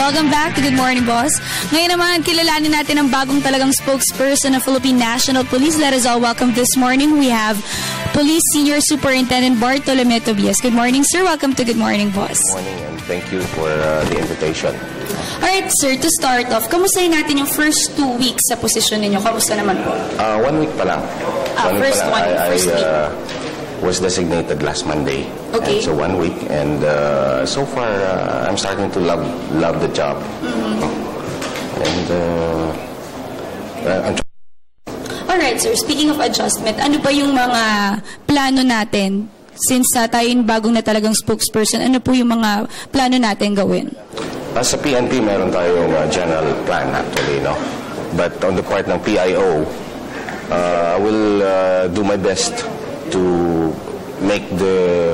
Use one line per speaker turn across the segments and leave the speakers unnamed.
Welcome back to Good Morning, Boss. Ngayon naman, kilalanin natin ang bagong talagang spokesperson ng Philippine National Police. Let us all welcome this morning. We have Police Senior Superintendent Bartolome Tobias. Good morning, sir. Welcome to Good Morning, Boss.
Good morning, and thank you for the invitation.
Alright, sir. To start off, kamustahin natin yung first 2 weeks sa posisyon ninyo? Kamusta naman po?
1 week pa lang.
First week.
Was designated last Monday.
Okay.
And so 1 week, and so far I'm starting to love the job. And
Alright, sir. Speaking of adjustment, ano ba yung mga plano natin? Since tayo yung bagong na talagang spokesperson, ano po yung mga plano natin gawin?
Sa PNP, meron tayong general plan actually, no? But on the part ng PIO, I will do my best to make the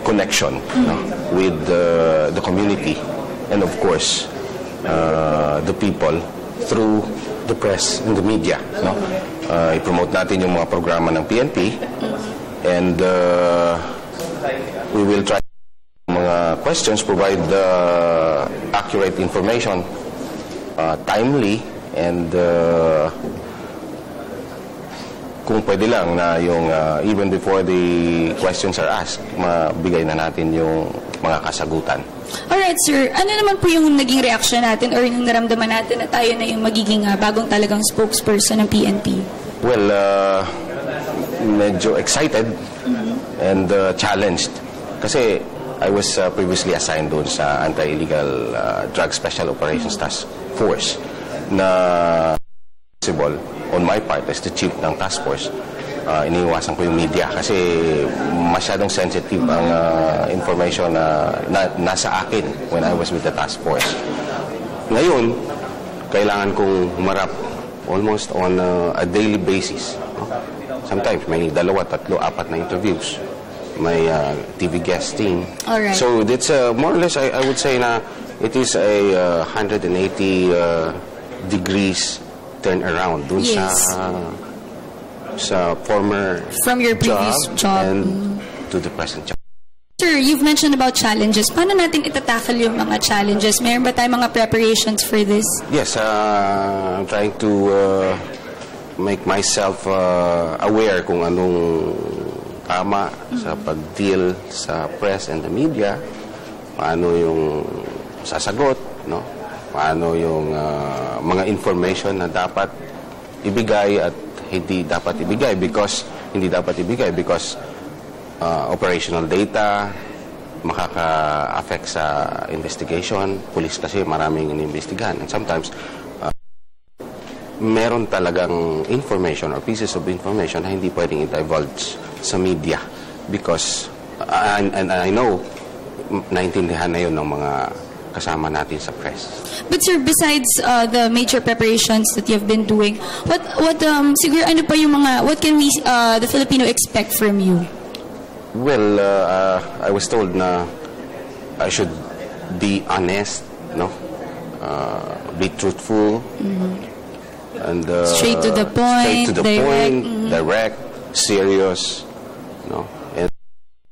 connection with the community and of course the people through the press and the media. I-promote natin yung mga programa ng PNP and we will try mga questions, provide accurate information, timely, and kung pwede lang na yung even before the questions are asked, mabigay na natin yung mga kasagutan.
Alright, sir. Ano naman po yung naging reaction natin or yung naramdaman natin na tayo na yung magiging bagong talagang spokesperson ng PNP?
Well, medyo excited and challenged. Kasi I was previously assigned doon sa Anti-Illegal Drug Special Operations Task Force na possible on my part as the chief ng task force. Iniiwasan ko yung media kasi masyadong sensitive ang information na nasa akin when I was with the task force. Ngayon, kailangan kong humarap almost on a daily basis. Sometimes may 2, 3, 4 na interviews. May TV guesting.
Alright. So
that's more or less, I would say na it is a 180 degrees turn around dun sa former
from your previous job
and to the present job.
Sir, you've mentioned about challenges. Paano natin itatakal yung mga challenges? Mayroon ba tayong mga preparations for this?
Yes, I'm trying to make myself aware kung anong tama sa pag-deal sa press and the media, paano yung sasagot, no? Paano yung mga information na dapat ibigay at hindi dapat ibigay because operational data makaka-affect sa investigation. Police kasi maraming inimbestigahan and sometimes meron talagang information or pieces of information na hindi pwedeng i-divulge sa media because and I know naintindihan na yun ng mga kasama natin sa press.
But sir, besides the major preparations that you've been doing, what siguro ano pa yung mga what can we the Filipino expect from you?
Well, I was told na I should be honest, no? Be truthful. And
straight to the point,
direct, serious, no?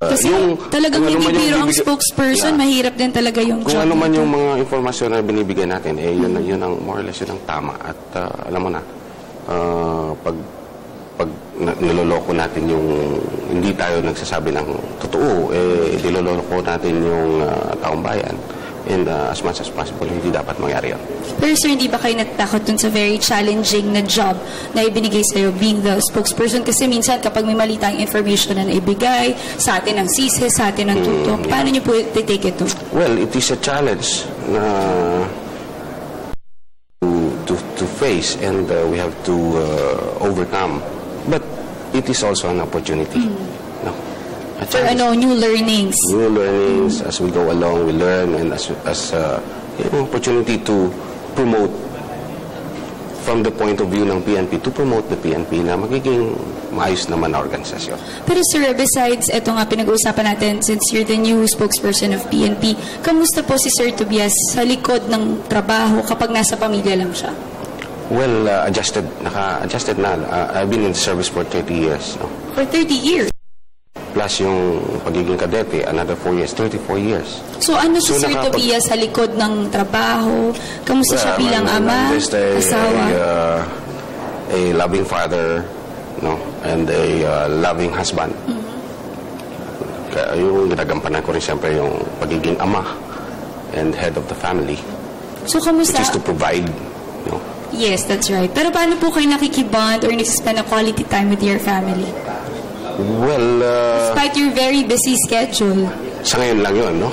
Kasi talagang hindi biro ang spokesperson, mahirap din talaga yung job.
Kung ano man yung mga informasyon na binibigay natin, yun ang more or less yun ang tama. At alam mo na, pag niloloko natin yung hindi tayo nagsasabi ng totoo, niloloko natin yung taong bayan. And as much as possible, hindi dapat mangyari yun.
Pero sir, hindi ba kayo natatakot dun sa very challenging na job na ibinigay sa'yo being the spokesperson? Kasi minsan kapag may mali tayong information na naibigay, sa atin ang sisi, sa atin ang tutok, paano nyo po i-take ito?
Well, it is a challenge na to face and we have to overcome. But it is also an opportunity. No?
For new learnings.
New learnings as we go along, we learn, and as opportunity to promote from the point of view ng PNP, to promote the PNP na magiging maayos naman na organisasyon.
Pero sir, besides ito nga pinag-uusapan natin, since you're the new spokesperson of PNP, kamusta po si Sir Tobias sa likod ng trabaho kapag nasa pamilya lang siya?
Well, naka-adjusted na. I've been in the service for 30 years. No?
For 30 years?
Plus plus yung pagiging kadete, another 4 years, 34 years.
So ano si
So,
Sir Tobias sa likod ng trabaho? Kamusta siya bilang
I'm
ama,
just
asawa?
a loving father, no, and a loving husband. Kaya yung ginagampanan ko rin siyempre yung pagiging ama and head of the family,
So
which
kamusta?
is to provide, no.
Yes, that's right. Pero paano po kayo nakikibond or nag-spend ng quality time with your family?
Well,
Despite your very busy schedule.
sa ngayon lang yun, no?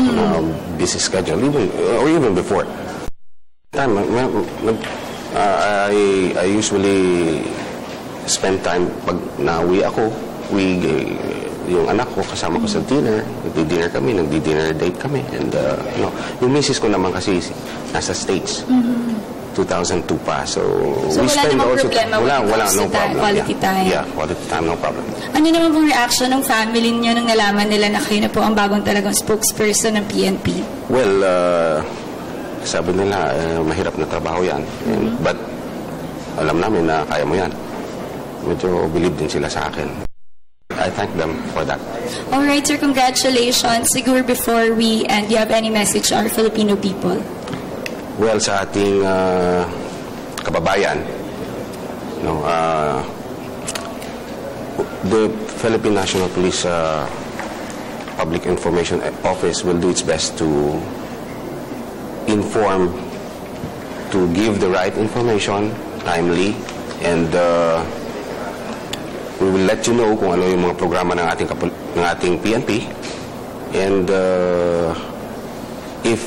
Busy schedule, even before. Time, I usually spend time pag nauwi ako, yung anak ko kasama ko sa dinner, nagdi-dinner kami, nagdi-dinner date kami, and yung misis ko naman kasi nasa States. 2002 pa. So
wala
we spend
namang
also
problema when it
wala
comes
no
to that
problem.
quality time.
Yeah, quality time, no problem.
Ano naman pong reaction ng family niyo nung nalaman nila na kayo na po ang bagong talagang spokesperson ng PNP?
Well, sabi nila, mahirap na trabaho yan. But alam namin na kaya mo yan. Medyo believe din sila sa akin. I thank them for that.
Alright, sir, congratulations. Siguro before we end, do you have any message to our Filipino people?
Well, sa ating kababayan, no, the Philippine National Police Public Information Office will do its best to inform, to give the right information timely, and we will let you know kung ano yung mga programa ng ating PNP, and if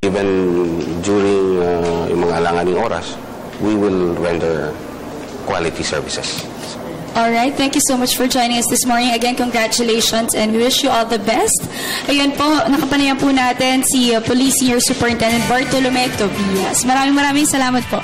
even during yung mga alanganing oras, we will render quality services.
Alright, thank you so much for joining us this morning. Again, congratulations and we wish you all the best. Ayan po, nakapanayan po natin si Police Senior Superintendent Bartolome Tobias. Maraming salamat po.